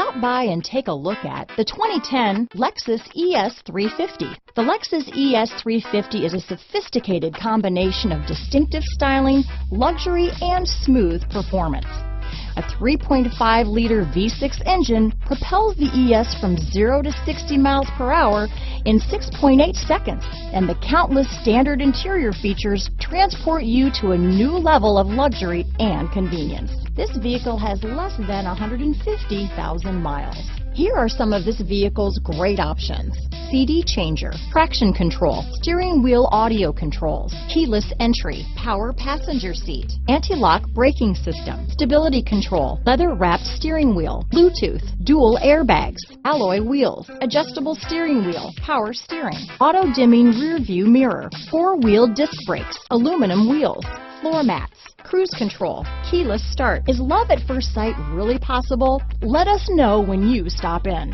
Stop by and take a look at the 2010 Lexus ES 350. The Lexus ES 350 is a sophisticated combination of distinctive styling, luxury, and smooth performance. A 3.5-liter V6 engine propels the ES from 0 to 60 miles per hour in 6.8 seconds, and the countless standard interior features transport you to a new level of luxury and convenience. This vehicle has less than 150,000 miles. Here are some of this vehicle's great options: CD changer, traction control, steering wheel audio controls, keyless entry, power passenger seat, anti-lock braking system, stability control, leather-wrapped steering wheel, Bluetooth, dual airbags, alloy wheels, adjustable steering wheel, power steering, auto-dimming rear view mirror, four-wheel disc brakes, aluminum wheels, floor mats, cruise control, keyless start. Is love at first sight really possible? Let us know when you stop in.